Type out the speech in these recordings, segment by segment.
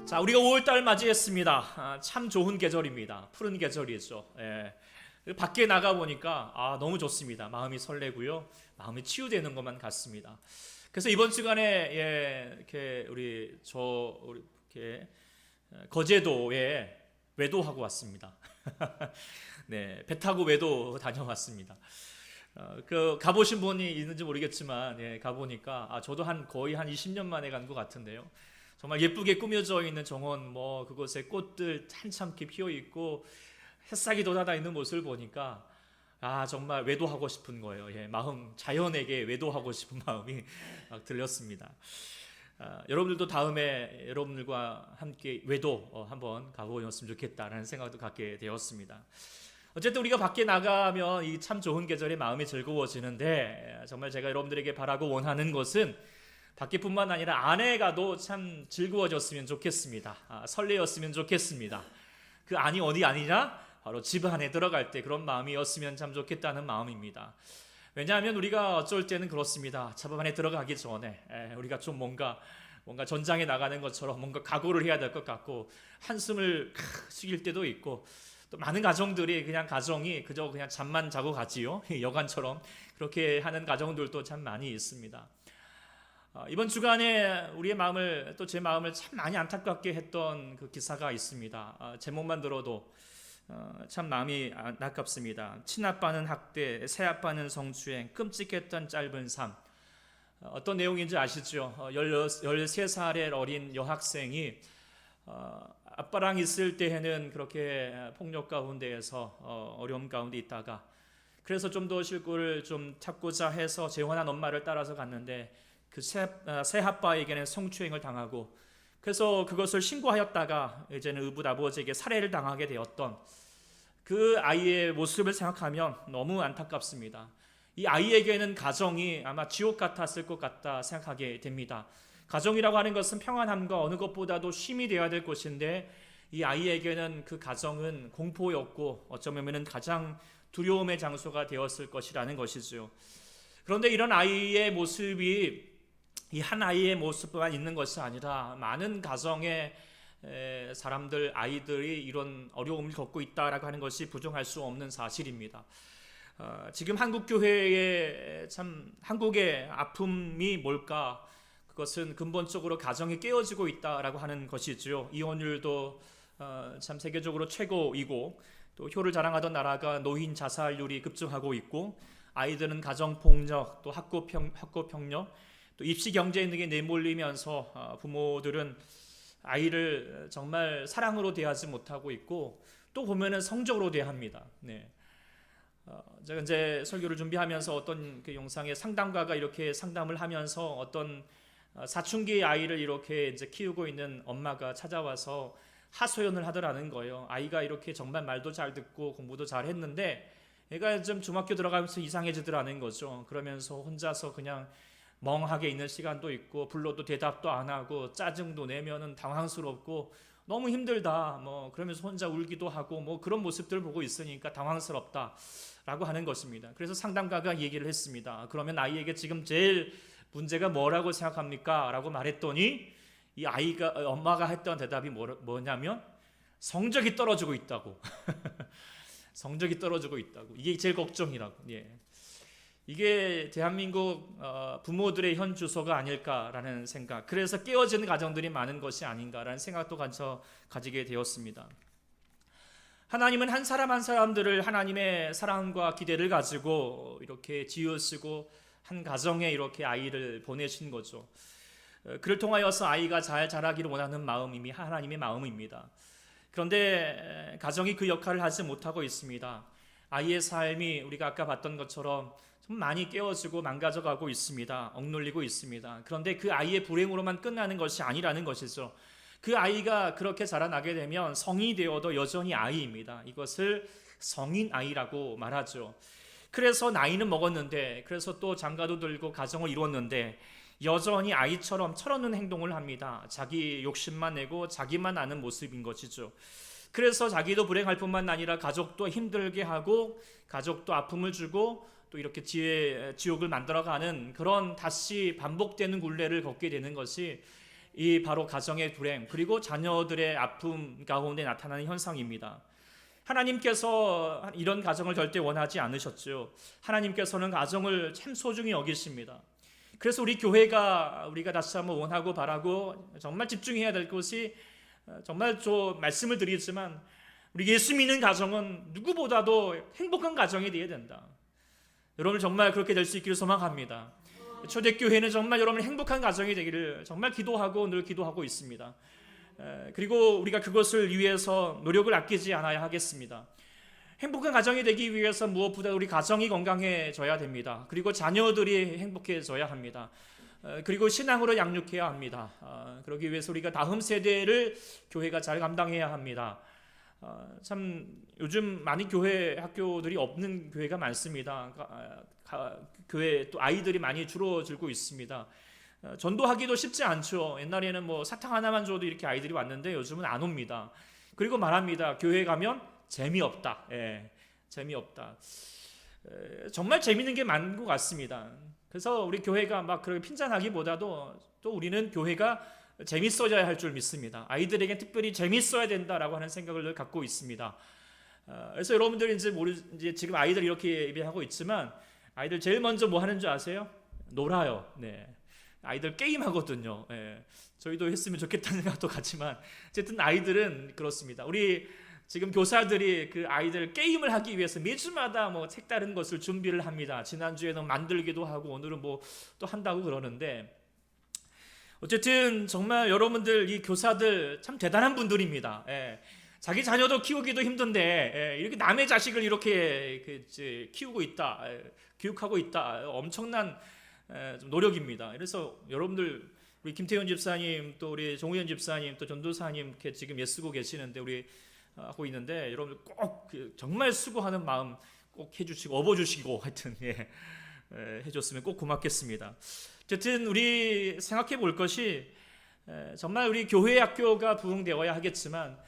자, 우리가 5월달 맞이했습니다. 참 좋은 계절입니다. 푸른 계절이죠. 예. 밖에 나가 보니까 너무 좋습니다. 마음이 설레고요, 마음이 치유되는 것만 같습니다. 그래서 이번 주간에 이렇게 우리 이렇게 거제도에 외도하고 왔습니다. 네, 배 타고 외도 다녀왔습니다. 가보신 분이 있는지 모르겠지만 가보니까 저도 거의 한 20년 만에 간 것 같은데요. 정말 예쁘게 꾸며져 있는 정원, 그곳에 꽃들 한참 이렇게 피어 있고 햇살이 돋아나 있는 모습을 보니까 정말 외도하고 싶은 거예요. 자연에게 외도하고 싶은 마음이 막 들렸습니다. 여러분들도 다음에 여러분들과 함께 외도 한번 가보셨으면 좋겠다라는 생각도 갖게 되었습니다. 어쨌든 우리가 밖에 나가면 이 참 좋은 계절에 마음이 즐거워지는데, 정말 제가 여러분들에게 바라고 원하는 것은 밖에뿐만 아니라 안에 가도 참 즐거워졌으면 좋겠습니다. 설레었으면 좋겠습니다. 그 안이 어디 아니냐? 바로 집 안에 들어갈 때 그런 마음이었으면 참 좋겠다는 마음입니다. 왜냐하면 우리가 어쩔 때는 그렇습니다. 집 안에 들어가기 전에 우리가 좀 뭔가 전장에 나가는 것처럼 뭔가 각오를 해야 될 것 같고 한숨을 쉬길 때도 있고, 또 많은 가정들이 가정이 그저 그냥 잠만 자고 가지요. 여관처럼 그렇게 하는 가정들도 참 많이 있습니다. 이번 주간에 우리의 마음을, 또 제 마음을 참 많이 안타깝게 했던 그 기사가 있습니다. 제목만 들어도 참 마음이 안타깝습니다. 친아빠는 학대, 새아빠는 성추행, 끔찍했던 짧은 삶. 어떤 내용인지 아시죠? 13살의 어린 여학생이 아빠랑 있을 때에는 그렇게 폭력 가운데에서 어려움 가운데 있다가, 그래서 좀 더 쉴 곳을 좀 찾고자 해서 재혼한 엄마를 따라서 갔는데 그 새아빠에게는 성추행을 당하고, 그래서 그것을 신고하였다가 이제는 의붓 아버지에게 살해를 당하게 되었던 그 아이의 모습을 생각하면 너무 안타깝습니다. 이 아이에게는 가정이 아마 지옥 같았을 것 같다 생각하게 됩니다. 가정이라고 하는 것은 평안함과 어느 것보다도 쉼이 되어야 될 것인데, 이 아이에게는 그 가정은 공포였고 어쩌면 가장 두려움의 장소가 되었을 것이라는 것이죠. 그런데 이런 아이의 모습이 이 한 아이의 모습만 있는 것이 아니라 많은 가정의 사람들, 아이들이 이런 어려움을 겪고 있다라고 하는 것이 부정할 수 없는 사실입니다. 지금 한국 교회의 한국의 아픔이 뭘까? 그것은 근본적으로 가정이 깨어지고 있다라고 하는 것이죠. 이혼율도 참 세계적으로 최고이고, 또 효를 자랑하던 나라가 노인 자살률이 급증하고 있고, 아이들은 가정폭력, 또 학교폭력, 또 입시 경쟁 등에 내몰리면서 부모들은 아이를 정말 사랑으로 대하지 못하고 있고, 또 보면은 성적으로 대합니다. 네. 제가 이제 설교를 준비하면서 어떤 그 영상에 상담가가 이렇게 상담을 하면서 어떤 사춘기 아이를 이렇게 이제 키우고 있는 엄마가 찾아와서 하소연을 하더라는 거예요. 아이가 이렇게 정말 말도 잘 듣고 공부도 잘 했는데 얘가 좀 중학교 들어가면서 이상해지더라는 거죠. 그러면서 혼자서 그냥 멍하게 있는 시간도 있고, 불러도 대답도 안 하고, 짜증도 내면은 당황스럽고 너무 힘들다, 그러면서 혼자 울기도 하고, 그런 모습들을 보고 있으니까 당황스럽다라고 하는 것입니다. 그래서 상담가가 얘기를 했습니다. 그러면 아이에게 지금 제일 문제가 뭐라고 생각합니까? 라고 말했더니 이 아이가, 엄마가 했던 대답이 뭐냐면 성적이 떨어지고 있다고. 성적이 떨어지고 있다고. 이게 제일 걱정이라고. 이게 대한민국 부모들의 현 주소가 아닐까라는 생각, 그래서 깨어지는 가정들이 많은 것이 아닌가라는 생각도 가지게 되었습니다. 하나님은 한 사람 한 사람들을 하나님의 사랑과 기대를 가지고 이렇게 지으시고 한 가정에 이렇게 아이를 보내신 거죠. 그를 통하여서 아이가 잘 자라기를 원하는 마음이 하나님의 마음입니다. 그런데 가정이 그 역할을 하지 못하고 있습니다. 아이의 삶이 우리가 아까 봤던 것처럼 좀 많이 깨어지고 망가져가고 있습니다. 억눌리고 있습니다. 그런데 그 아이의 불행으로만 끝나는 것이 아니라는 것이죠. 그 아이가 그렇게 자라나게 되면 성인이 되어도 여전히 아이입니다. 이것을 성인 아이라고 말하죠. 그래서 나이는 먹었는데, 그래서 또 장가도 들고 가정을 이루었는데 여전히 아이처럼 철없는 행동을 합니다. 자기 욕심만 내고 자기만 아는 모습인 것이죠. 그래서 자기도 불행할 뿐만 아니라 가족도 힘들게 하고, 가족도 아픔을 주고, 또 이렇게 지옥을 만들어가는 그런 다시 반복되는 굴레를 걷게 되는 것이 이 바로 가정의 불행 그리고 자녀들의 아픔 가운데 나타나는 현상입니다. 하나님께서 이런 가정을 절대 원하지 않으셨죠. 하나님께서는 가정을 참 소중히 여기십니다. 그래서 우리가 다시 한번 원하고 바라고 정말 집중해야 될 것이, 정말 말씀을 드리지만 우리 예수 믿는 가정은 누구보다도 행복한 가정이 되어야 된다. 여러분 정말 그렇게 될 수 있기를 소망합니다. 초대교회는 정말 여러분 행복한 가정이 되기를 정말 기도하고 늘 기도하고 있습니다. 그리고 우리가 그것을 위해서 노력을 아끼지 않아야 하겠습니다. 행복한 가정이 되기 위해서 무엇보다 우리 가정이 건강해져야 됩니다. 그리고 자녀들이 행복해져야 합니다. 그리고 신앙으로 양육해야 합니다. 그러기 위해서 우리가 다음 세대를 교회가 잘 감당해야 합니다. 참 요즘 많은 교회 학교들이 없는 교회가 많습니다. 교회 또 아이들이 많이 줄어들고 있습니다. 전도하기도 쉽지 않죠. 옛날에는 뭐 사탕 하나만 줘도 이렇게 아이들이 왔는데 요즘은 안 옵니다. 그리고 말합니다. 교회 가면 재미없다. 재미없다. 정말 재미있는 게 많은 것 같습니다. 그래서 우리 교회가 막 그렇게 핀잔하기보다도 또 우리는 교회가 재밌어져야 할 줄 믿습니다. 아이들에게 특별히 재밌어야 된다라고 하는 생각을 갖고 있습니다. 그래서 여러분들이 이제 지금 아이들 이렇게 예배하고 있지만 아이들 제일 먼저 뭐 하는 줄 아세요? 놀아요. 네. 아이들 게임하거든요. 저희도 했으면 좋겠다는 생각도 같지만 어쨌든 아이들은 그렇습니다. 우리 지금 교사들이 그 아이들 게임을 하기 위해서 매주마다 뭐 색다른 것을 준비를 합니다. 지난주에는 만들기도 하고 오늘은 뭐 또 한다고 그러는데, 어쨌든 정말 여러분들 이 교사들 참 대단한 분들입니다. 자기 자녀도 키우기도 힘든데 이렇게 남의 자식을 이렇게 키우고 있다, 교육하고 있다, 엄청난 노력입니다. 그래서 여러분들 우리 김태현 집사님 또 우리 정우현 집사님 또 전도사님 이렇게 지금 애쓰고 계시는데 우리 하고 있는데 여러분들 꼭 정말 수고하는 마음 꼭 해주시고 업어주시고 하여튼 해줬으면 꼭 고맙겠습니다. 어쨌든 우리 생각해 볼 것이 정말 우리 교회 학교가 부흥되어야 하겠지만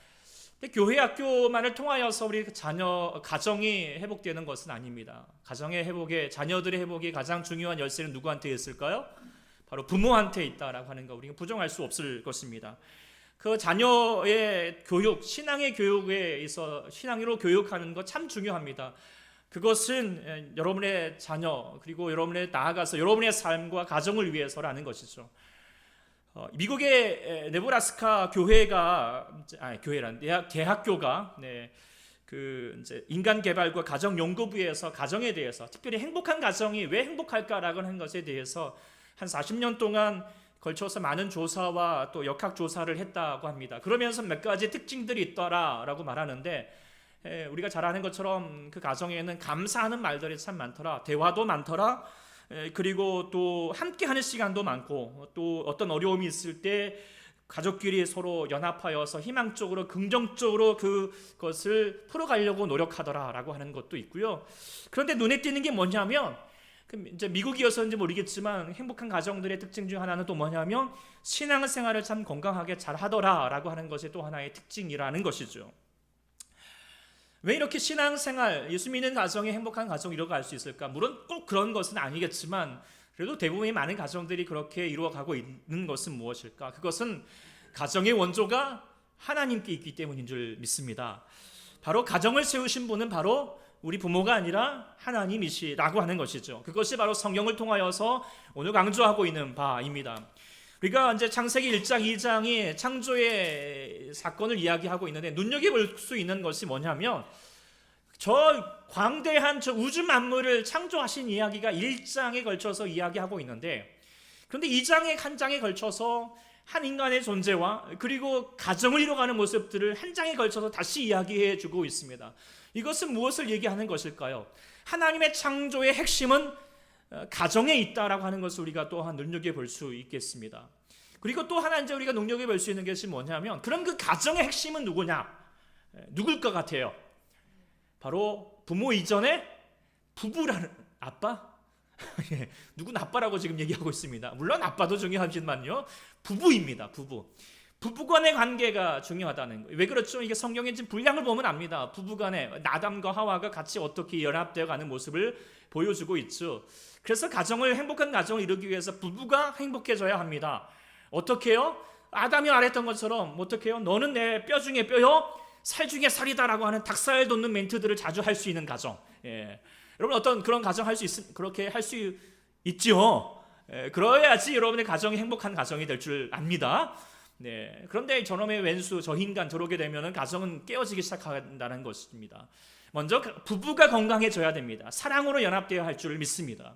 교회 학교만을 통하여서 우리 가정이 회복되는 것은 아닙니다. 가정의 회복에, 자녀들의 회복이 가장 중요한 열쇠는 누구한테 있을까요? 바로 부모한테 있다라고 하는 거 우리가 부정할 수 없을 것입니다. 그 자녀의 교육, 신앙의 교육에 있어 신앙으로 교육하는 거 참 중요합니다. 그것은 여러분의 자녀 그리고 여러분의 나아가서 여러분의 삶과 가정을 위해서라는 것이죠. 미국의 네브라스카 대학교가 이제 인간개발과 가정연구부에서 가정에 대해서 특별히 행복한 가정이 왜 행복할까라고 하는 것에 대해서 한 40년 동안 걸쳐서 많은 조사와 또 역학 조사를 했다고 합니다. 그러면서 몇 가지 특징들이 있더라라고 말하는데, 우리가 잘 아는 것처럼 그 가정에는 감사하는 말들이 참 많더라, 대화도 많더라, 그리고 또 함께하는 시간도 많고, 또 어떤 어려움이 있을 때 가족끼리 서로 연합하여서 희망적으로 긍정적으로 그것을 풀어가려고 노력하더라라고 하는 것도 있고요. 그런데 눈에 띄는 게 뭐냐면, 이제 미국이어서인지 모르겠지만 행복한 가정들의 특징 중 하나는 또 뭐냐면 신앙생활을 참 건강하게 잘 하더라라고 하는 것이 또 하나의 특징이라는 것이죠. 왜 이렇게 신앙생활, 예수 믿는 가정이 행복한 가정 이루어갈 수 있을까? 물론 꼭 그런 것은 아니겠지만 그래도 대부분의 많은 가정들이 그렇게 이루어가고 있는 것은 무엇일까? 그것은 가정의 원조가 하나님께 있기 때문인 줄 믿습니다. 바로 가정을 세우신 분은 바로 우리 부모가 아니라 하나님이시라고 하는 것이죠. 그것이 바로 성경을 통하여서 오늘 강조하고 있는 바입니다. 우리가 이제 창세기 1장, 2장이 창조의 사건을 이야기하고 있는데 눈여겨볼 수 있는 것이 뭐냐면 저 광대한 저 우주 만물을 창조하신 이야기가 1장에 걸쳐서 이야기하고 있는데, 그런데 2장에 한 장에 걸쳐서 한 인간의 존재와 그리고 가정을 이루어가는 모습들을 한 장에 걸쳐서 다시 이야기해 주고 있습니다. 이것은 무엇을 얘기하는 것일까요? 하나님의 창조의 핵심은 가정에 있다라고 하는 것을 우리가 또한 눈여겨볼 수 있겠습니다. 그리고 또 하나 이제 우리가 눈여겨볼 수 있는 것이 뭐냐면, 그럼 그 가정의 핵심은 누구냐? 누굴 것 같아요? 바로 부모 이전에 부부라는 아빠? 누군 아빠라고 지금 얘기하고 있습니다. 물론 아빠도 중요하지만요, 부부입니다. 부부 간의 관계가 중요하다는 거예요. 왜 그렇죠? 이게 성경의 지금 분량을 보면 압니다. 부부 간에 아담과 하와가 같이 어떻게 연합되어 가는 모습을 보여주고 있죠. 그래서 행복한 가정을 이루기 위해서 부부가 행복해져야 합니다. 어떻게요? 아담이 말했던 것처럼 어떻게 해요? 너는 내 뼈 중에 뼈요, 살 중에 살이다라고 하는 닭살 돋는 멘트들을 자주 할 수 있는 가정. 여러분 어떤 그런 가정 그렇게 할 수 있죠. 그래야지 여러분의 가정이 행복한 가정이 될 줄 압니다. 그런데 저놈의 왼수 저 인간 저러게 되면은 가정은 깨어지기 시작한다는 것입니다. 먼저 부부가 건강해져야 됩니다. 사랑으로 연합되어야 할 줄 믿습니다.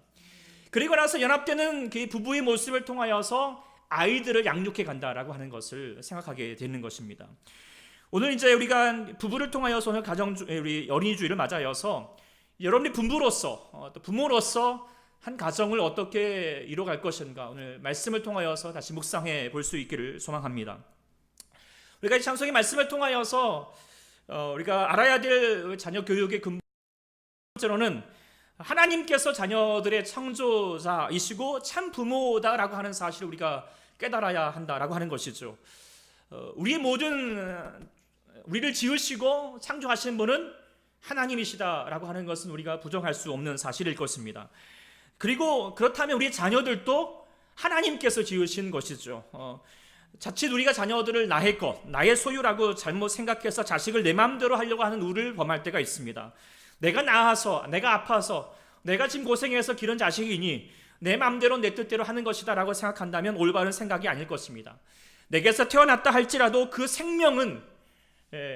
그리고 나서 연합되는 그 부부의 모습을 통하여서 아이들을 양육해 간다라고 하는 것을 생각하게 되는 것입니다. 오늘 이제 우리가 부부를 통하여서 오늘 우리 어린이 주일을 맞아여서 여러분이 부부로서 또 부모로서 한 가정을 어떻게 이뤄갈 것인가 오늘 말씀을 통하여서 다시 묵상해 볼 수 있기를 소망합니다. 우리가 이 찬송의 말씀을 통하여서 우리가 알아야 될 자녀 교육의 근본적으로는 하나님께서 자녀들의 창조자이시고 참 부모다라고 하는 사실을 우리가 깨달아야 한다라고 하는 것이죠. 우리를 지으시고 창조하신 분은 하나님이시다라고 하는 것은 우리가 부정할 수 없는 사실일 것입니다. 그리고 그렇다면 우리 자녀들도 하나님께서 지으신 것이죠. 자칫 우리가 자녀들을 나의 것, 나의 소유라고 잘못 생각해서 자식을 내 마음대로 하려고 하는 우를 범할 때가 있습니다. 내가 나아서, 내가 아파서, 내가 지금 고생해서 기른 자식이니 내 마음대로 내 뜻대로 하는 것이다 라고 생각한다면 올바른 생각이 아닐 것입니다. 내게서 태어났다 할지라도 그 생명은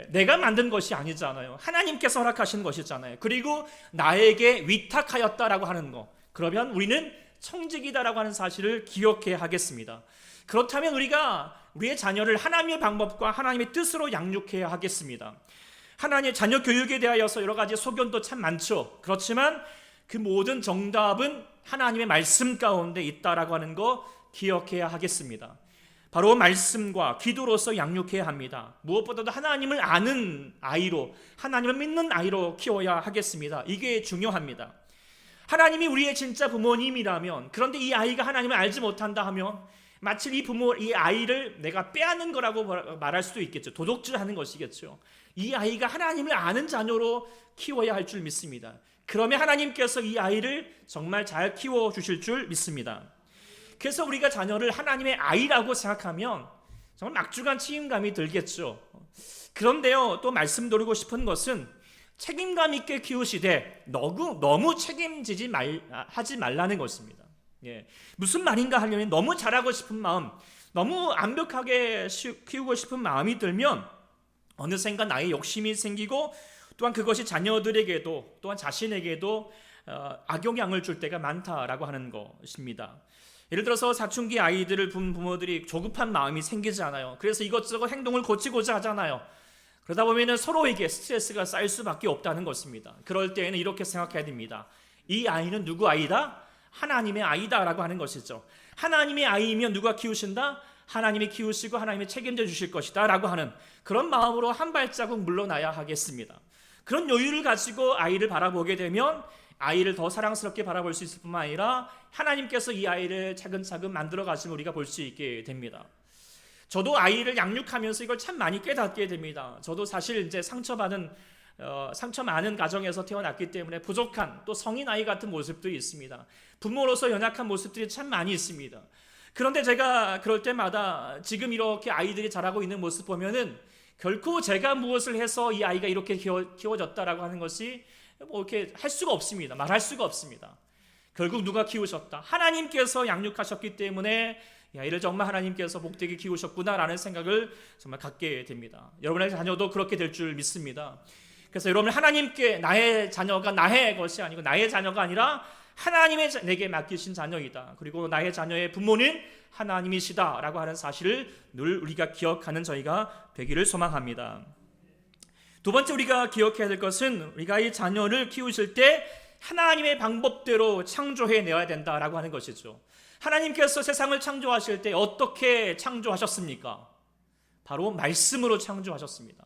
내가 만든 것이 아니잖아요. 하나님께서 허락하신 것이잖아요. 그리고 나에게 위탁하였다라고 하는 거, 그러면 우리는 청직이다라고 하는 사실을 기억해야 하겠습니다. 그렇다면 우리가 우리의 자녀를 하나님의 방법과 하나님의 뜻으로 양육해야 하겠습니다. 하나님의 자녀 교육에 대하여서 여러 가지 소견도 참 많죠. 그렇지만 그 모든 정답은 하나님의 말씀 가운데 있다라고 하는 거 기억해야 하겠습니다. 바로 말씀과 기도로서 양육해야 합니다. 무엇보다도 하나님을 아는 아이로, 하나님을 믿는 아이로 키워야 하겠습니다. 이게 중요합니다. 하나님이 우리의 진짜 부모님이라면, 그런데 이 아이가 하나님을 알지 못한다 하면 마치 이 아이를 내가 빼앗는 거라고 말할 수도 있겠죠. 도둑질하는 것이겠죠. 이 아이가 하나님을 아는 자녀로 키워야 할 줄 믿습니다. 그러면 하나님께서 이 아이를 정말 잘 키워주실 줄 믿습니다. 그래서 우리가 자녀를 하나님의 아이라고 생각하면 정말 막중한 책임감이 들겠죠. 그런데요, 또 말씀드리고 싶은 것은 책임감 있게 키우시되 너무 책임지지 하지 말라는 것입니다. 무슨 말인가 하려면 너무 잘하고 싶은 마음, 너무 완벽하게 키우고 싶은 마음이 들면 어느샌가 나의 욕심이 생기고 또한 그것이 자녀들에게도 또한 자신에게도 악영향을 줄 때가 많다라고 하는 것입니다. 예를 들어서 사춘기 아이들을 본 부모들이 조급한 마음이 생기잖아요. 그래서 이것저것 행동을 고치고자 하잖아요. 그러다 보면 서로에게 스트레스가 쌓일 수밖에 없다는 것입니다. 그럴 때에는 이렇게 생각해야 됩니다. 이 아이는 누구 아이다? 하나님의 아이다라고 하는 것이죠. 하나님의 아이이면 누가 키우신다? 하나님이 키우시고 하나님이 책임져 주실 것이다 라고 하는 그런 마음으로 한 발자국 물러나야 하겠습니다. 그런 여유를 가지고 아이를 바라보게 되면 아이를 더 사랑스럽게 바라볼 수 있을 뿐만 아니라 하나님께서 이 아이를 차근차근 만들어 가시는 우리가 볼 수 있게 됩니다. 저도 아이를 양육하면서 이걸 참 많이 깨닫게 됩니다. 저도 사실 이제 상처 많은 가정에서 태어났기 때문에 부족한 또 성인 아이 같은 모습들이 있습니다. 부모로서 연약한 모습들이 참 많이 있습니다. 그런데 제가 그럴 때마다 지금 이렇게 아이들이 자라고 있는 모습 보면은 결코 제가 무엇을 해서 이 아이가 이렇게 키워졌다라고 하는 것이 뭐 이렇게 할 수가 없습니다. 말할 수가 없습니다. 결국 누가 키우셨다? 하나님께서 양육하셨기 때문에 이 아이를 정말 하나님께서 복되게 키우셨구나라는 생각을 정말 갖게 됩니다. 여러분의 자녀도 그렇게 될 줄 믿습니다. 그래서 여러분 하나님께 나의 자녀가 나의 것이 아니고 나의 자녀가 아니라 하나님의 내게 맡기신 자녀이다. 그리고 나의 자녀의 부모는 하나님이시다라고 하는 사실을 늘 우리가 기억하는 저희가 되기를 소망합니다. 두 번째 우리가 기억해야 될 것은 우리가 이 자녀를 키우실 때 하나님의 방법대로 창조해 내야 된다라고 하는 것이죠. 하나님께서 세상을 창조하실 때 어떻게 창조하셨습니까? 바로 말씀으로 창조하셨습니다.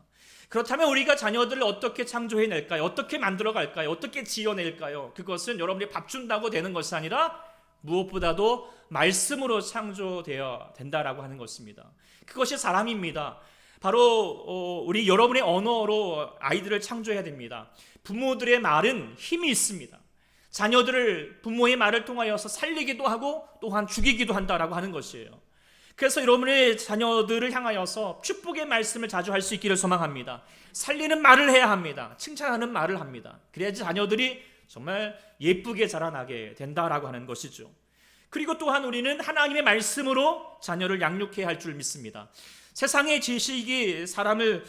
그렇다면 우리가 자녀들을 어떻게 창조해낼까요? 어떻게 만들어갈까요? 어떻게 지어낼까요? 그것은 여러분이 밥 준다고 되는 것이 아니라 무엇보다도 말씀으로 창조되어야 된다라고 하는 것입니다. 그것이 사람입니다. 바로 우리 여러분의 언어로 아이들을 창조해야 됩니다. 부모들의 말은 힘이 있습니다. 자녀들을 부모의 말을 통하여서 살리기도 하고 또한 죽이기도 한다라고 하는 것이에요. 그래서 여러분의 자녀들을 향하여서 축복의 말씀을 자주 할 수 있기를 소망합니다. 살리는 말을 해야 합니다. 칭찬하는 말을 합니다. 그래야지 자녀들이 정말 예쁘게 자라나게 된다라고 하는 것이죠. 그리고 또한 우리는 하나님의 말씀으로 자녀를 양육해야 할 줄 믿습니다. 세상의 지식이 사람을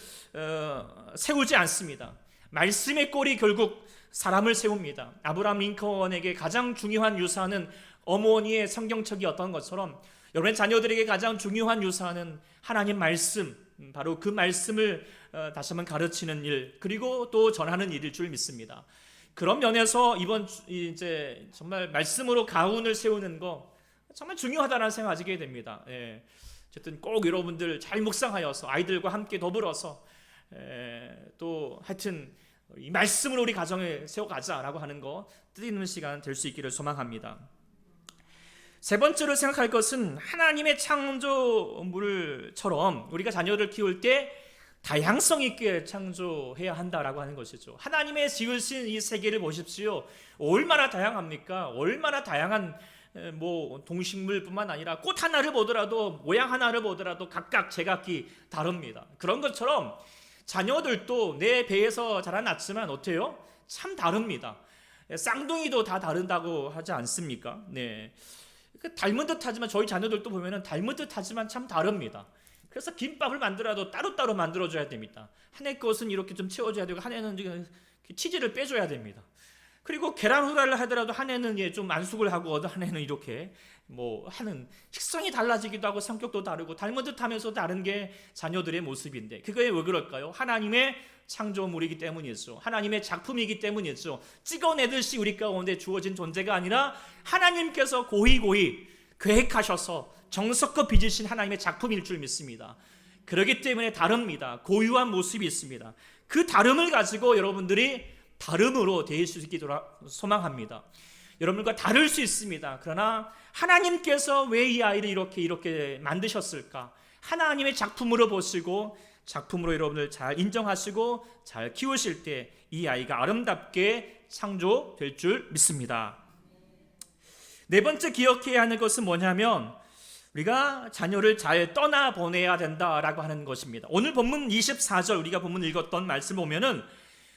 세우지 않습니다. 말씀의 꼴이 결국 사람을 세웁니다. 아브라함 링컨에게 가장 중요한 유산은 어머니의 성경책이었던 것처럼 여러분의 자녀들에게 가장 중요한 유산은 하나님 말씀, 바로 그 말씀을 다시 한번 가르치는 일, 그리고 또 전하는 일일 줄 믿습니다. 그런 면에서 이번 이제 정말 말씀으로 가훈을 세우는 거 정말 중요하다는 생각을 가지게 됩니다. 예. 어쨌든 꼭 여러분들 잘 묵상하여서 아이들과 함께 더불어서 또 하여튼 이 말씀으로 우리 가정에 세워가자라고 하는 거 뜻있는 시간 될 수 있기를 소망합니다. 세 번째로 생각할 것은 하나님의 창조물처럼 우리가 자녀를 키울 때 다양성 있게 창조해야 한다라고 하는 것이죠. 하나님의 지으신 이 세계를 보십시오. 얼마나 다양합니까? 얼마나 다양한 동식물뿐만 아니라 꽃 하나를 보더라도 모양 하나를 보더라도 각각 제각기 다릅니다. 그런 것처럼 자녀들도 내 배에서 자라났지만 어때요? 참 다릅니다. 쌍둥이도 다 다른다고 하지 않습니까? 네. 닮은 듯하지만 저희 자녀들도 보면은 닮은 듯하지만 참 다릅니다. 그래서 김밥을 만들어도 따로따로 만들어줘야 됩니다. 한 해 것은 이렇게 좀 채워줘야 되고 한 해는 치즈를 빼줘야 됩니다. 그리고 계란 후라이를 하더라도 한 해는 좀 안숙을 하고 한 해는 이렇게 하는 식성이 달라지기도 하고 성격도 다르고 닮은 듯하면서 다른 게 자녀들의 모습인데 그게 왜 그럴까요? 하나님의 창조물이기 때문이죠. 하나님의 작품이기 때문이죠. 찍어내듯이 우리 가운데 주어진 존재가 아니라 하나님께서 고이고이 계획하셔서 정석껏 빚으신 하나님의 작품일 줄 믿습니다. 그렇기 때문에 다릅니다. 고유한 모습이 있습니다. 그 다름을 가지고 여러분들이 다름으로 대할 수 있기를 소망합니다. 여러분과 다를 수 있습니다. 그러나 하나님께서 왜 이 아이를 이렇게 만드셨을까? 하나님의 작품으로 보시고 작품으로 여러분을 잘 인정하시고 잘 키우실 때 이 아이가 아름답게 창조될 줄 믿습니다. 네 번째 기억해야 하는 것은 뭐냐면 우리가 자녀를 잘 떠나보내야 된다라고 하는 것입니다. 오늘 본문 24절 우리가 본문 읽었던 말씀 보면은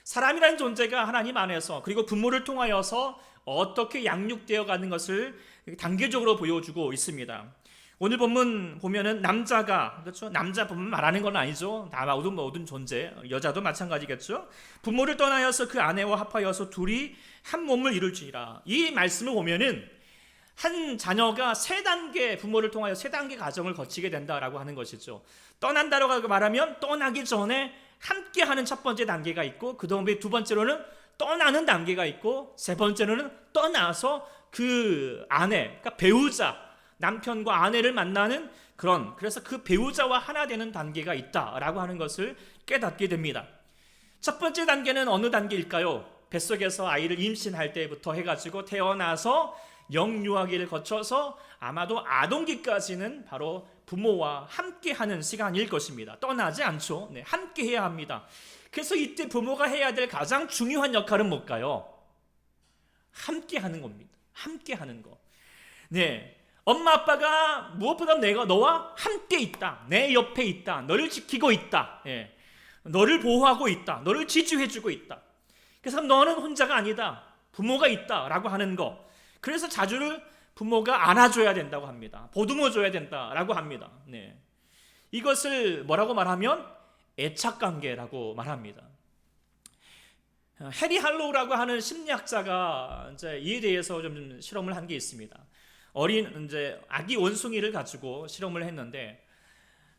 사람이라는 존재가 하나님 안에서 그리고 부모를 통하여서 어떻게 양육되어 가는 것을 단계적으로 보여주고 있습니다. 오늘 본문 보면은 남자가, 그렇죠? 남자 부모 말하는 건 아니죠. 다 모든 존재, 여자도 마찬가지겠죠. 부모를 떠나여서 그 아내와 합하여서 둘이 한 몸을 이룰지니라. 이 말씀을 보면은 한 자녀가 세 단계 부모를 통하여 세 단계 과정을 거치게 된다라고 하는 것이죠. 떠난다라고 말하면 떠나기 전에 함께하는 첫 번째 단계가 있고 그 다음에 두 번째로는 떠나는 단계가 있고 세 번째로는 떠나서 그 아내, 그러니까 배우자, 남편과 아내를 만나는 그래서 그 배우자와 하나 되는 단계가 있다라고 하는 것을 깨닫게 됩니다. 첫 번째 단계는 어느 단계일까요? 뱃속에서 아이를 임신할 때부터 해가지고 태어나서 영유아기를 거쳐서 아마도 아동기까지는 바로 부모와 함께하는 시간일 것입니다. 떠나지 않죠. 네, 함께해야 합니다. 그래서 이때 부모가 해야 될 가장 중요한 역할은 뭘까요? 함께하는 겁니다. 함께하는 거. 네, 엄마 아빠가 무엇보다 내가 너와 함께 있다. 내 옆에 있다. 너를 지키고 있다. 네, 너를 보호하고 있다. 너를 지지해주고 있다. 그래서 너는 혼자가 아니다. 부모가 있다라고 하는 거. 그래서 자주를 부모가 안아줘야 된다고 합니다. 보듬어줘야 된다라고 합니다. 네. 이것을 뭐라고 말하면 애착관계라고 말합니다. 해리 할로우라고 하는 심리학자가 이제 이에 대해서 좀 실험을 한 게 있습니다. 어린 이제 아기 원숭이를 가지고 실험을 했는데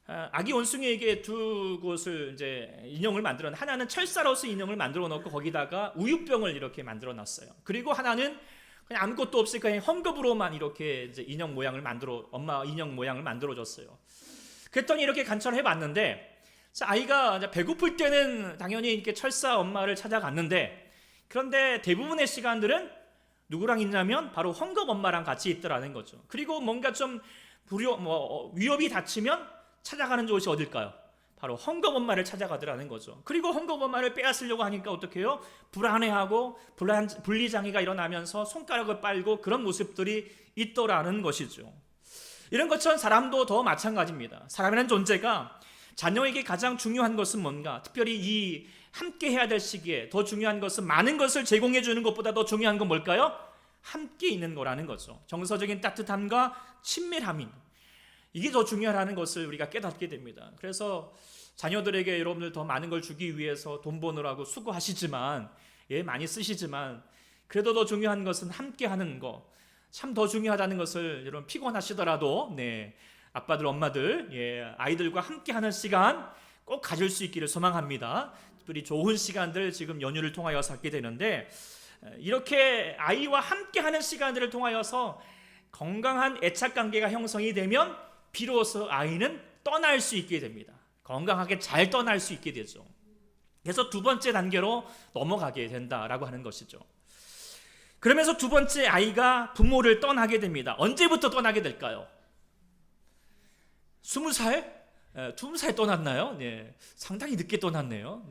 아기 원숭이에게 두 곳을 이제 인형을 만들어 하나는 철사로서 인형을 만들어 놓고 거기다가 우유병을 이렇게 만들어 놨어요. 그리고 하나는 그냥 아무것도 없이 그냥 헝겊으로만 이렇게 이제 엄마 인형 모양을 만들어줬어요. 그랬더니 이렇게 관찰해 봤는데, 아이가 이제 배고플 때는 당연히 이렇게 철사 엄마를 찾아갔는데, 그런데 대부분의 시간들은 누구랑 있냐면 바로 헝겊 엄마랑 같이 있더라는 거죠. 그리고 뭔가 좀 위협이 닥치면 찾아가는 곳이 어딜까요? 바로 헝겊 엄마를 찾아가더라는 거죠. 그리고 헝겊 엄마를 빼앗으려고 하니까 어떻게 해요? 불안해하고 분리장애가 일어나면서 손가락을 빨고 그런 모습들이 있더라는 것이죠. 이런 것처럼 사람도 더 마찬가지입니다. 사람이라는 존재가 자녀에게 가장 중요한 것은 뭔가, 특별히 이 함께 해야 될 시기에 더 중요한 것은 많은 것을 제공해 주는 것보다 더 중요한 건 뭘까요? 함께 있는 거라는 거죠. 정서적인 따뜻함과 친밀함이, 이게 더 중요하다는 것을 우리가 깨닫게 됩니다. 그래서 자녀들에게 여러분들 더 많은 걸 주기 위해서 돈 버느라고 수고하시지만, 많이 쓰시지만, 그래도 더 중요한 것은 함께 하는 거, 참 더 중요하다는 것을 여러분 피곤하시더라도 아빠들 엄마들 아이들과 함께 하는 시간 꼭 가질 수 있기를 소망합니다. 특별히 좋은 시간들 지금 연휴를 통하여서 갖게 되는데, 이렇게 아이와 함께 하는 시간들을 통하여서 건강한 애착관계가 형성이 되면 비로소 아이는 떠날 수 있게 됩니다. 건강하게 잘 떠날 수 있게 되죠. 그래서 두 번째 단계로 넘어가게 된다라고 하는 것이죠. 그러면서 두 번째, 아이가 부모를 떠나게 됩니다. 언제부터 떠나게 될까요? 20살? 20살 떠났나요? 상당히 늦게 떠났네요.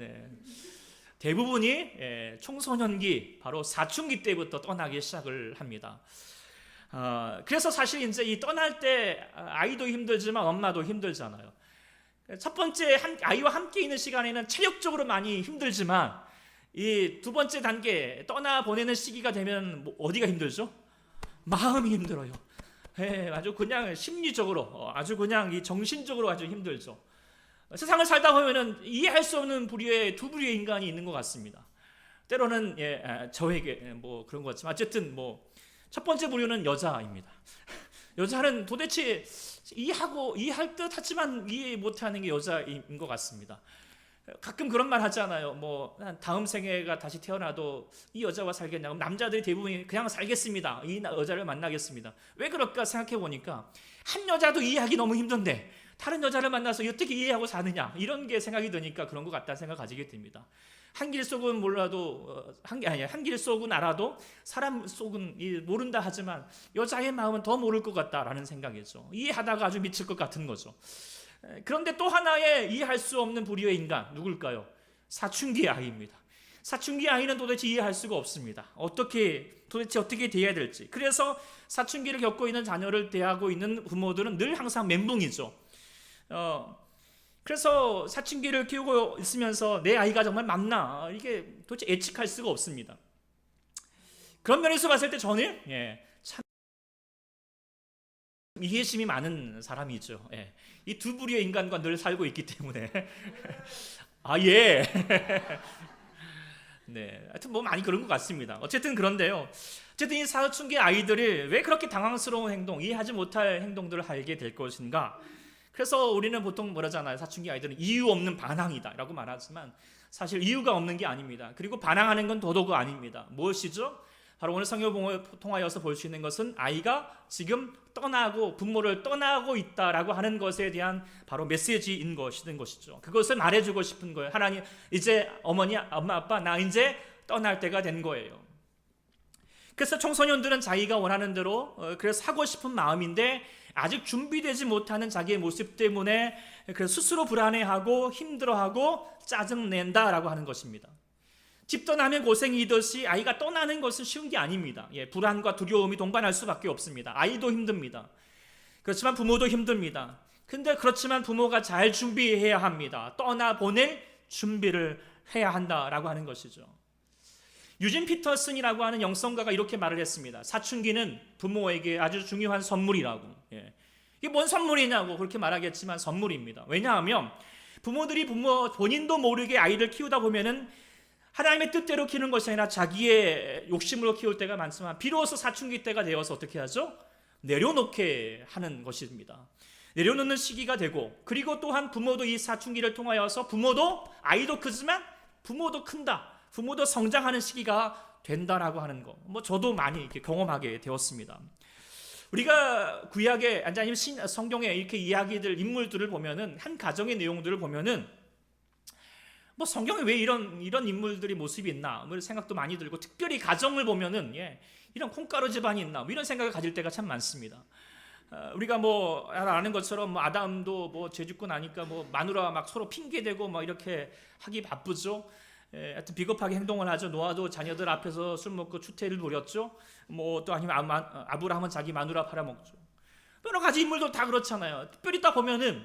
대부분이 청소년기, 바로 사춘기 때부터 떠나기 시작을 합니다. 그래서 사실 이제 이 떠날 때 아이도 힘들지만 엄마도 힘들잖아요. 첫 번째 아이와 함께 있는 시간에는 체력적으로 많이 힘들지만, 이 두 번째 단계 떠나 보내는 시기가 되면 어디가 힘들죠? 마음이 힘들어요. 아주 그냥 심리적으로, 아주 그냥 이 정신적으로 아주 힘들죠. 세상을 살다 보면은 이해할 수 없는 부류의 두 부류의 인간이 있는 것 같습니다. 때로는 저에게 뭐 그런 것 같지만, 어쨌든 뭐 첫 번째 부류는 여자입니다. 여자는 도대체 이해할 듯 하지만 이해 못하는 게 여자인 것 같습니다. 가끔 그런 말 하잖아요. 뭐 다음 생애가 다시 태어나도 이 여자와 살겠냐고. 남자들이 대부분 그냥 살겠습니다, 이 여자를 만나겠습니다. 왜 그럴까 생각해 보니까, 한 여자도 이해하기 너무 힘든데 다른 여자를 만나서 어떻게 이해하고 사느냐, 이런 게 생각이 드니까 그런 것 같다는 생각 가지게 됩니다. 한 길 속은 몰라도 한 길 속은 알아도 사람 속은 모른다 하지만 여자의 마음은 더 모를 것 같다라는 생각이죠. 이해하다가 아주 미칠 것 같은 거죠. 그런데 또 하나의 이해할 수 없는 부류의 인간, 누굴까요? 사춘기 아이입니다. 사춘기 아이는 도대체 이해할 수가 없습니다. 도대체 어떻게 대해야 될지. 그래서 사춘기를 겪고 있는 자녀를 대하고 있는 부모들은 늘 항상 멘붕이죠. 그래서 사춘기를 키우고 있으면서 내 아이가 정말 맞나, 이게 도대체 예측할 수가 없습니다. 그런 면에서 봤을 때 저는 참 이해심이 많은 사람이죠. 이 두 부류의 인간과 늘 살고 있기 때문에 하여튼 뭐 많이 그런 것 같습니다. 어쨌든 그런데요. 어쨌든 이 사춘기 아이들이 왜 그렇게 당황스러운 행동, 이해하지 못할 행동들을 하게 될 것인가? 그래서 우리는 보통 뭐라잖아요. 사춘기 아이들은 이유 없는 반항이다라고 말하지만 사실 이유가 없는 게 아닙니다. 그리고 반항하는 건 더더욱 아닙니다. 무엇이죠? 바로 오늘 성경을 통하여서 볼 수 있는 것은 아이가 지금 부모를 떠나고 있다라고 하는 것에 대한 바로 메시지인 것이죠. 그것을 말해주고 싶은 거예요. 하나님, 이제 엄마, 아빠, 나 이제 떠날 때가 된 거예요. 그래서 청소년들은 자기가 원하는 대로 그래서 하고 싶은 마음인데 아직 준비되지 못하는 자기의 모습 때문에 그래서 스스로 불안해하고 힘들어하고 짜증낸다라고 하는 것입니다. 집 떠나면 고생이듯이 아이가 떠나는 것은 쉬운 게 아닙니다. 불안과 두려움이 동반할 수밖에 없습니다. 아이도 힘듭니다. 그렇지만 부모도 힘듭니다. 근데 그렇지만 부모가 잘 준비해야 합니다. 떠나보낼 준비를 해야 한다라고 하는 것이죠. 유진 피터슨이라고 하는 영성가가 이렇게 말을 했습니다. 사춘기는 부모에게 아주 중요한 선물이라고. 이게 뭔 선물이냐고 그렇게 말하겠지만 선물입니다. 왜냐하면 부모들이 본인도 모르게 아이를 키우다 보면은 하나님의 뜻대로 키우는 것이 아니라 자기의 욕심으로 키울 때가 많지만, 비로소 사춘기 때가 되어서 어떻게 하죠? 내려놓게 하는 것입니다. 내려놓는 시기가 되고, 그리고 또한 부모도 이 사춘기를 통하여서 부모도, 아이도 크지만 부모도 큰다, 부모도 성장하는 시기가 된다라고 하는 거, 저도 많이 이렇게 경험하게 되었습니다. 우리가 구약에 아니면 성경에 이렇게 이야기들, 인물들을 보면은, 한 가정의 내용들을 보면은 성경에 왜 이런 인물들이 모습이 있나 이런 생각도 많이 들고, 특별히 가정을 보면은 이런 콩가루 집안이 있나 이런 생각을 가질 때가 참 많습니다. 우리가 아는 것처럼 아담도 죄 짓고 나니까 마누라 막 서로 핑계대고 이렇게 하기 바쁘죠. 하여튼 비겁하게 행동을 하죠. 노아도 자녀들 앞에서 술 먹고 추태를 부렸죠. 또 아니면 아브라함은 자기 마누라 팔아먹죠. 여러 가지 인물도 다 그렇잖아요. 특별히 딱 보면은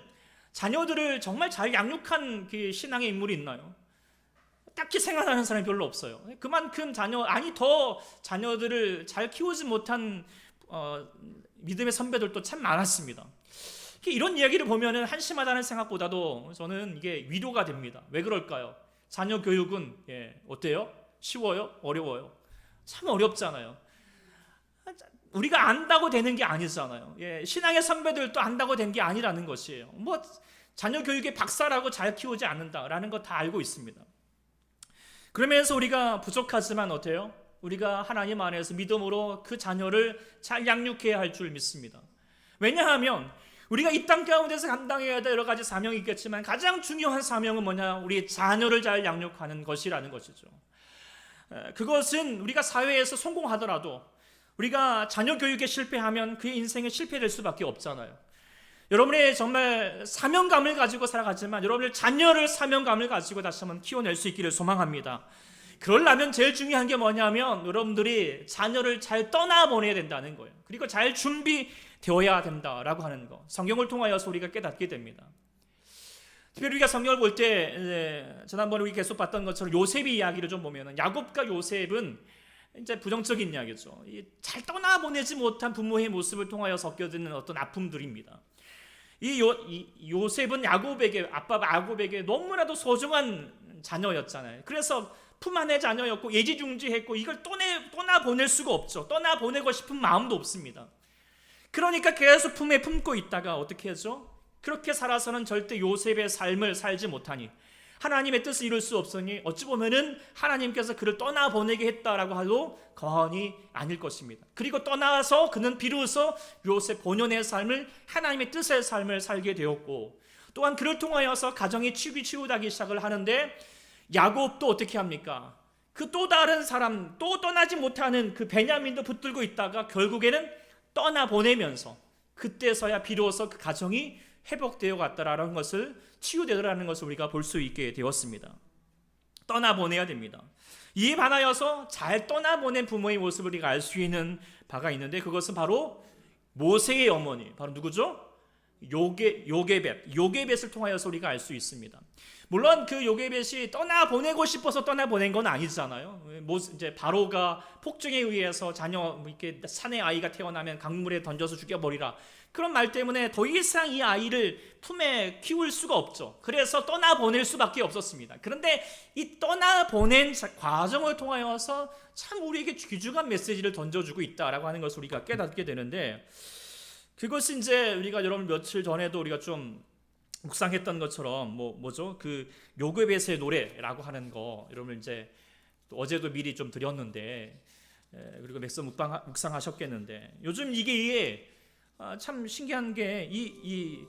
자녀들을 정말 잘 양육한 그 신앙의 인물이 있나요? 딱히 생각나는 사람이 별로 없어요. 그만큼 더 자녀들을 잘 키우지 못한 믿음의 선배들도 참 많았습니다. 이런 이야기를 보면은 한심하다는 생각보다도 저는 이게 위로가 됩니다. 왜 그럴까요? 자녀 교육은 어때요? 쉬워요? 어려워요? 참 어렵잖아요. 우리가 안다고 되는 게 아니잖아요. 신앙의 선배들도 안다고 된 게 아니라는 것이에요. 자녀 교육의 박사라고 잘 키우지 않는다라는 거 다 알고 있습니다. 그러면서 우리가 부족하지만 어때요? 우리가 하나님 안에서 믿음으로 그 자녀를 잘 양육해야 할 줄 믿습니다. 왜냐하면 우리가 이 땅 가운데서 감당해야 될 여러 가지 사명이 있겠지만 가장 중요한 사명은 뭐냐? 우리 자녀를 잘 양육하는 것이라는 것이죠. 그것은 우리가 사회에서 성공하더라도 우리가 자녀 교육에 실패하면 그의 인생에 실패될 수밖에 없잖아요. 여러분의 정말 사명감을 가지고 살아가지만 여러분의 자녀를 사명감을 가지고 다시 한번 키워낼 수 있기를 소망합니다. 그러려면 제일 중요한 게 뭐냐면 여러분들이 자녀를 잘 떠나보내야 된다는 거예요. 그리고 잘 준비되어야 된다라고 하는 거, 성경을 통하여서 우리가 깨닫게 됩니다. 특별히 우리가 성경을 볼 때 지난번에 우리 계속 봤던 것처럼 요셉의 이야기를 좀 보면은 야곱과 요셉은 이제 부정적인 이야기죠. 잘 떠나보내지 못한 부모의 모습을 통하여 섞여드는 어떤 아픔들입니다. 요셉은 아빠 야곱에게 너무나도 소중한 자녀였잖아요. 그래서 품 안의 자녀였고 예지중지했고 이걸 떠나보낼 수가 없죠. 떠나보내고 싶은 마음도 없습니다. 그러니까 계속 품에 품고 있다가 어떻게 하죠? 그렇게 살아서는 절대 요셉의 삶을 살지 못하니 하나님의 뜻을 이룰 수 없으니 어찌 보면은 하나님께서 그를 떠나보내게 했다라고 해도 과언이 아닐 것입니다. 그리고 떠나서 그는 비로소 요셉 본연의 삶을 하나님의 뜻의 삶을 살게 되었고 또한 그를 통하여서 가정이 치우다기 시작을 하는데 야곱도 어떻게 합니까? 그 또 다른 사람 또 떠나지 못하는 그 베냐민도 붙들고 있다가 결국에는 떠나보내면서 그때서야 비로소 그 가정이 회복되어 갔다라는 것을 치유되더라는 것을 우리가 볼 수 있게 되었습니다. 떠나보내야 됩니다. 이에 반하여서 잘 떠나보낸 부모의 모습을 우리가 알 수 있는 바가 있는데 그것은 바로 모세의 어머니, 바로 누구죠? 요게벳을 통하여서 우리가 알 수 있습니다. 물론 그 요게벳이 떠나보내고 싶어서 떠나보낸 건 아니잖아요. 이제 바로가 폭정에 의해서 이렇게 산에 아이가 태어나면 강물에 던져서 죽여버리라. 그런 말 때문에 더 이상 이 아이를 품에 키울 수가 없죠. 그래서 떠나보낼 수밖에 없었습니다. 그런데 이 떠나보낸 과정을 통하여서 참 우리에게 귀중한 메시지를 던져주고 있다라고 하는 것을 우리가 깨닫게 되는데 그것이 이제 우리가 여러분 며칠 전에도 우리가 좀 묵상했던 것처럼 뭐죠? 그 요게벳의 노래라고 하는 거 여러분 이제 어제도 미리 좀 드렸는데 그리고 맥서 묵상하셨겠는데 요즘 이게 참 신기한 게 이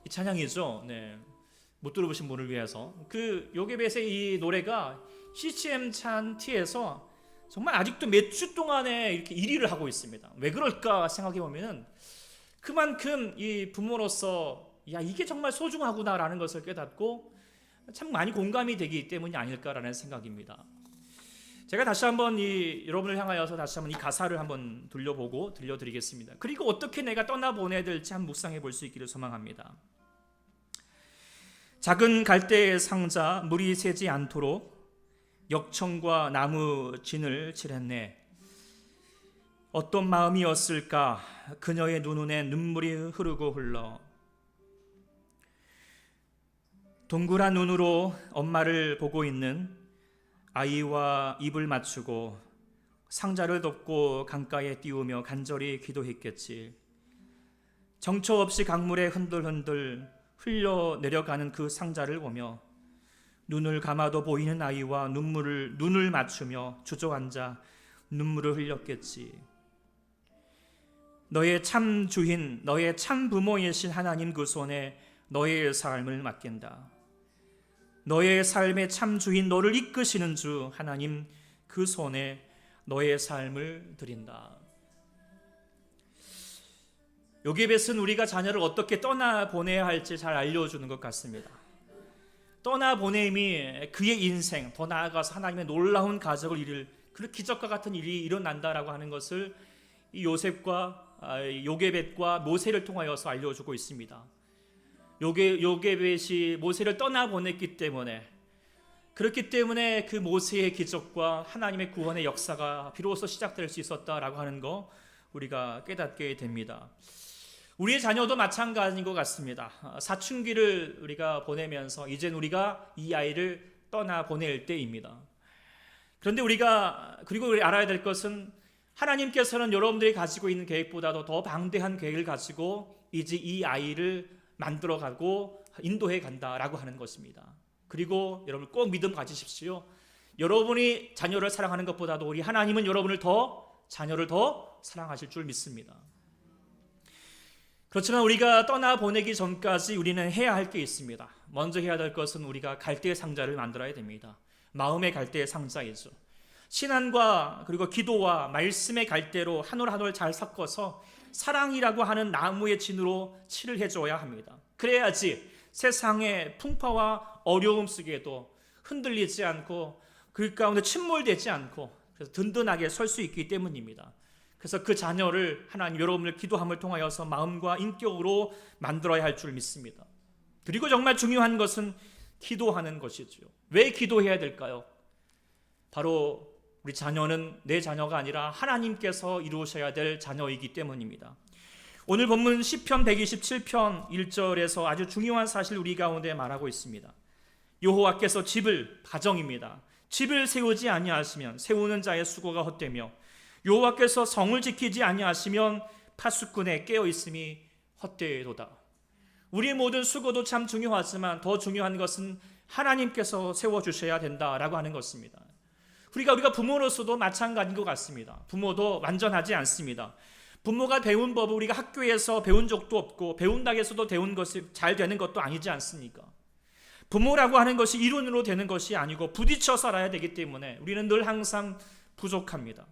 찬양이죠. 네. 못 들어보신 분을 위해서 그 요게벳의 이 노래가 CCM 찬티에서 정말 아직도 몇 주 동안에 이렇게 1위를 하고 있습니다. 왜 그럴까 생각해 보면은 그만큼 이 부모로서 이게 정말 소중하구나라는 것을 깨닫고 참 많이 공감이 되기 때문이 아닐까라는 생각입니다. 제가 다시 한번 여러분을 향하여서 다시 한번 이 가사를 한번 들려보고 들려드리겠습니다. 그리고 어떻게 내가 떠나보내야 될지 한번 묵상해 볼 수 있기를 소망합니다. 작은 갈대의 상자 물이 새지 않도록 역청과 나무 진을 칠했네. 어떤 마음이었을까 그녀의 눈에 눈물이 흐르고 흘러 동그란 눈으로 엄마를 보고 있는 아이와 입을 맞추고 상자를 덮고 강가에 띄우며 간절히 기도했겠지. 정처 없이 강물에 흔들흔들 흘러내려가는 그 상자를 보며 눈을 감아도 보이는 아이와 눈을 맞추며 주저앉아 눈물을 흘렸겠지. 너의 참 주인, 너의 참 부모이신 하나님 그 손에 너의 삶을 맡긴다. 너의 삶의 참 주인, 너를 이끄시는 주 하나님 그 손에 너의 삶을 드린다. 요게벳은 우리가 자녀를 어떻게 떠나보내야 할지 잘 알려주는 것 같습니다. 떠나보냄이 그의 인생, 더 나아가서 하나님의 놀라운 가족을 이룰 그 기적과 같은 일이 일어난다라고 하는 것을 이 요셉과 요게벳과 모세를 통하여서 알려주고 있습니다. 요게벳이 모세를 떠나보냈기 때문에, 그렇기 때문에 그 모세의 기적과 하나님의 구원의 역사가 비로소 시작될 수 있었다라고 하는 거 우리가 깨닫게 됩니다. 우리의 자녀도 마찬가지인 것 같습니다. 사춘기를 우리가 보내면서 이젠 우리가 이 아이를 떠나보낼 때입니다. 그런데 그리고 우리 알아야 될 것은 하나님께서는 여러분들이 가지고 있는 계획보다도 더 방대한 계획을 가지고 이제 이 아이를 만들어가고 인도해 간다라고 하는 것입니다. 그리고 여러분 꼭 믿음 가지십시오. 여러분이 자녀를 사랑하는 것보다도 우리 하나님은 자녀를 더 사랑하실 줄 믿습니다. 그렇지만 우리가 떠나보내기 전까지 우리는 해야 할 게 있습니다. 먼저 해야 될 것은 우리가 갈대의 상자를 만들어야 됩니다. 마음의 갈대의 상자이죠. 신앙과 그리고 기도와 말씀의 갈대로 한 올 한 올 잘 섞어서 사랑이라고 하는 나무의 진으로 칠을 해줘야 합니다. 그래야지 세상의 풍파와 어려움 속에도 흔들리지 않고 그 가운데 침몰되지 않고 그래서 든든하게 설 수 있기 때문입니다. 그래서 그 자녀를 하나님 여러분을 기도함을 통하여서 마음과 인격으로 만들어야 할 줄 믿습니다. 그리고 정말 중요한 것은 기도하는 것이죠. 왜 기도해야 될까요? 바로 우리 자녀는 내 자녀가 아니라 하나님께서 이루셔야 될 자녀이기 때문입니다. 오늘 본문 시편 127편 1절에서 아주 중요한 사실 우리 가운데 말하고 있습니다. 여호와께서 가정입니다. 집을 세우지 아니하시면 세우는 자의 수고가 헛되며 여호와께서 성을 지키지 아니하시면 파수꾼의 깨어 있음이 헛되도다. 우리의 모든 수고도 참 중요하지만 더 중요한 것은 하나님께서 세워주셔야 된다라고 하는 것입니다. 우리가 부모로서도 마찬가지인 것 같습니다. 부모도 완전하지 않습니다. 부모가 배운 법을 우리가 학교에서 배운 적도 없고 배운다고 해서도 배운 것이 잘 되는 것도 아니지 않습니까? 부모라고 하는 것이 이론으로 되는 것이 아니고 부딪혀 살아야 되기 때문에 우리는 늘 항상 부족합니다.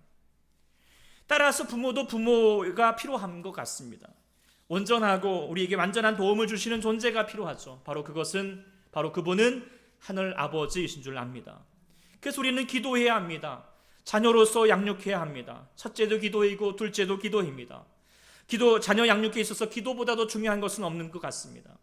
따라서 부모도 부모가 필요한 것 같습니다. 온전하고 우리에게 완전한 도움을 주시는 존재가 필요하죠. 바로 그분은 하늘 아버지이신 줄 압니다. 그래서 우리는 기도해야 합니다. 자녀로서 양육해야 합니다. 첫째도 기도이고 둘째도 기도입니다. 자녀 양육에 있어서 기도보다도 중요한 것은 없는 것 같습니다.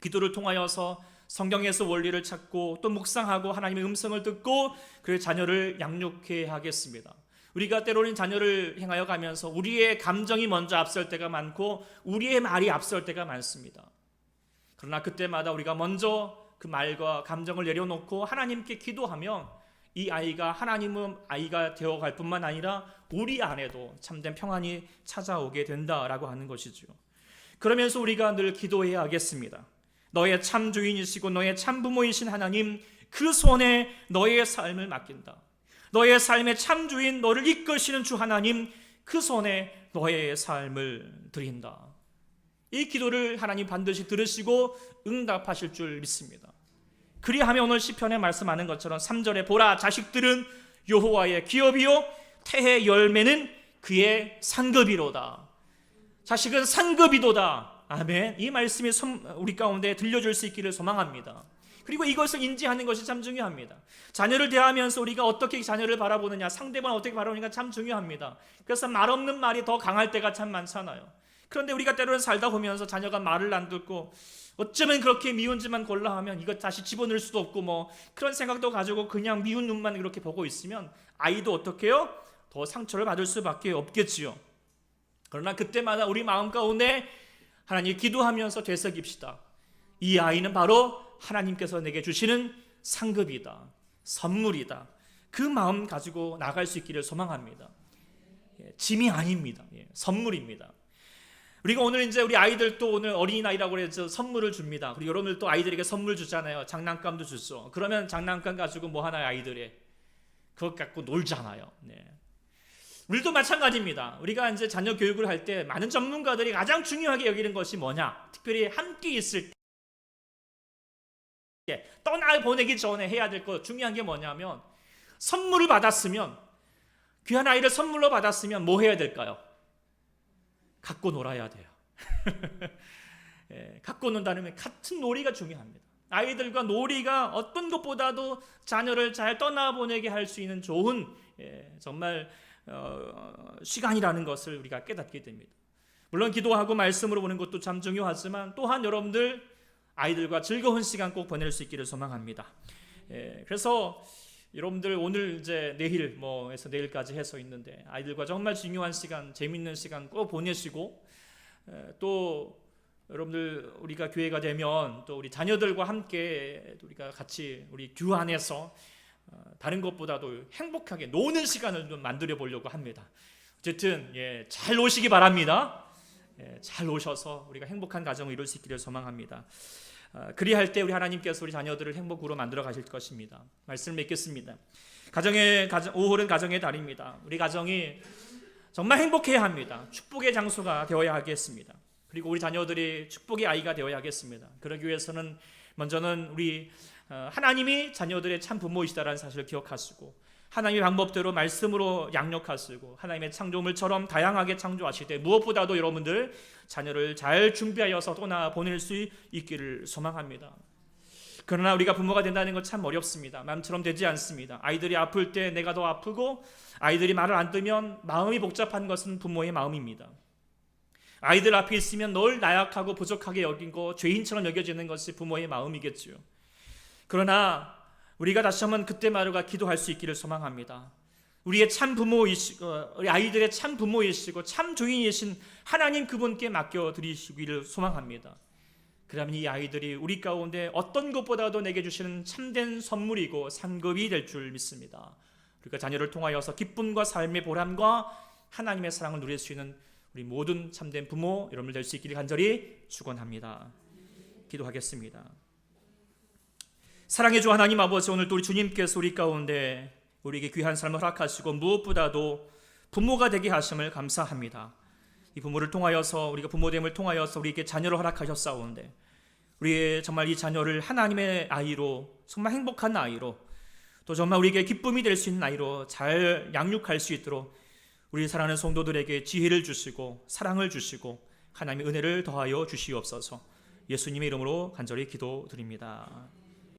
기도를 통하여서 성경에서 원리를 찾고 또 묵상하고 하나님의 음성을 듣고 그 자녀를 양육해야 하겠습니다. 우리가 때로는 자녀를 행하여 가면서 우리의 감정이 먼저 앞설 때가 많고 우리의 말이 앞설 때가 많습니다. 그러나 그때마다 우리가 먼저 그 말과 감정을 내려놓고 하나님께 기도하면 이 아이가 하나님의 아이가 되어갈 뿐만 아니라 우리 안에도 참된 평안이 찾아오게 된다라고 하는 것이죠. 그러면서 우리가 늘 기도해야 하겠습니다. 너의 참 주인이시고 너의 참 부모이신 하나님, 그 손에 너의 삶을 맡긴다. 너의 삶의 참 주인, 너를 이끄시는 주 하나님, 그 손에 너의 삶을 드린다. 이 기도를 하나님 반드시 들으시고 응답하실 줄 믿습니다. 그리하면 오늘 시편에 말씀하는 것처럼 3절에 보라, 자식들은 여호와의 기업이요 태의 열매는 그의 상급이로다. 자식은 상급이도다. 아멘. 이 말씀이 우리 가운데 들려줄 수 있기를 소망합니다. 그리고 이것을 인지하는 것이 참 중요합니다. 자녀를 대하면서 우리가 어떻게 자녀를 바라보느냐, 상대방을 어떻게 바라보느냐 참 중요합니다. 그래서 말 없는 말이 더 강할 때가 참 많잖아요. 그런데 우리가 때로는 살다 보면서 자녀가 말을 안 듣고 어쩌면 그렇게 미운지만 골라 하면 이것 다시 집어넣을 수도 없고 그런 생각도 가지고 그냥 미운 눈만 그렇게 보고 있으면 아이도 어떻게 해요? 더 상처를 받을 수밖에 없겠지요. 그러나 그때마다 우리 마음 가운데 하나님 기도하면서 되새깁시다. 이 아이는 바로 하나님께서 내게 주시는 상급이다, 선물이다. 그 마음 가지고 나갈 수 있기를 소망합니다. 짐이 아닙니다. 선물입니다. 우리가 오늘 이제 우리 아이들도 오늘 어린이날이라고 해서 선물을 줍니다. 그리고 여러분들 또 아이들에게 선물 주잖아요. 장난감도 주죠. 그러면 장난감 가지고 뭐 하나요, 아이들이? 그것 갖고 놀잖아요. 우리도 마찬가지입니다. 우리가 이제 자녀 교육을 할 때 많은 전문가들이 가장 중요하게 여기는 것이 뭐냐? 특별히 함께 있을 때 떠나 보내기 전에 해야 될 것 중요한 게 뭐냐면 선물을 받았으면, 귀한 아이를 선물로 받았으면 뭐 해야 될까요? 갖고 놀아야 돼요. 갖고 논다는 같은 놀이가 중요합니다. 아이들과 놀이가 어떤 것보다도 자녀를 잘 떠나보내게 할 수 있는 좋은 정말 시간이라는 것을 우리가 깨닫게 됩니다. 물론 기도하고 말씀으로 보는 것도 참 중요하지만 또한 여러분들 아이들과 즐거운 시간 꼭 보낼 수 있기를 소망합니다. 그래서 여러분들 오늘 이제 내일 해서 내일까지 해서 있는데 아이들과 정말 중요한 시간, 재밌는 시간 꼭 보내시고 또 여러분들 우리가 교회가 되면 또 우리 자녀들과 함께 우리가 같이 우리 교 안에서 다른 것보다도 행복하게 노는 시간을 좀 만들어 보려고 합니다. 어쨌든 잘 노시기 바랍니다. 잘 오셔서 우리가 행복한 가정을 이룰 수 있기를 소망합니다. 그리할 때 우리 하나님께서 우리 자녀들을 행복으로 만들어 가실 것입니다. 말씀을 맺겠습니다. 5월은 가정의 달입니다. 우리 가정이 정말 행복해야 합니다. 축복의 장소가 되어야 하겠습니다. 그리고 우리 자녀들이 축복의 아이가 되어야 하겠습니다. 그러기 위해서는 먼저는 우리 하나님이 자녀들의 참 부모이시다라는 사실을 기억하시고 하나님의 방법대로 말씀으로 양육하시고 하나님의 창조물처럼 다양하게 창조하실 때 무엇보다도 여러분들 자녀를 잘 준비하여서 떠나 보낼 수 있기를 소망합니다. 그러나 우리가 부모가 된다는 건 참 어렵습니다. 마음처럼 되지 않습니다. 아이들이 아플 때 내가 더 아프고 아이들이 말을 안 듣면 마음이 복잡한 것은 부모의 마음입니다. 아이들 앞에 있으면 늘 나약하고 부족하게 여기고 죄인처럼 여겨지는 것이 부모의 마음이겠죠. 그러나 우리가 다시 한번 그때마다 기도할 수 있기를 소망합니다. 우리의 참 부모이시고 우리 아이들의 참 부모이시고 참 주인이신 하나님 그분께 맡겨드리시기를 소망합니다. 그러면 이 아이들이 우리 가운데 어떤 것보다도 내게 주시는 참된 선물이고 상급이 될 줄 믿습니다. 그러니까 자녀를 통하여서 기쁨과 삶의 보람과 하나님의 사랑을 누릴 수 있는 우리 모든 참된 부모 여러분들 될 수 있기를 간절히 축원합니다. 기도하겠습니다. 사랑의 주 하나님 아버지, 오늘 또 우리 주님께서 우리 가운데 우리에게 귀한 삶을 허락하시고 무엇보다도 부모가 되게 하심을 감사합니다. 이 부모를 통하여서 우리가 부모됨을 통하여서 우리에게 자녀를 허락하셨사온데 우리의 정말 이 자녀를 하나님의 아이로 정말 행복한 아이로 또 정말 우리에게 기쁨이 될 수 있는 아이로 잘 양육할 수 있도록 우리 사랑하는 성도들에게 지혜를 주시고 사랑을 주시고 하나님의 은혜를 더하여 주시옵소서. 예수님의 이름으로 간절히 기도드립니다.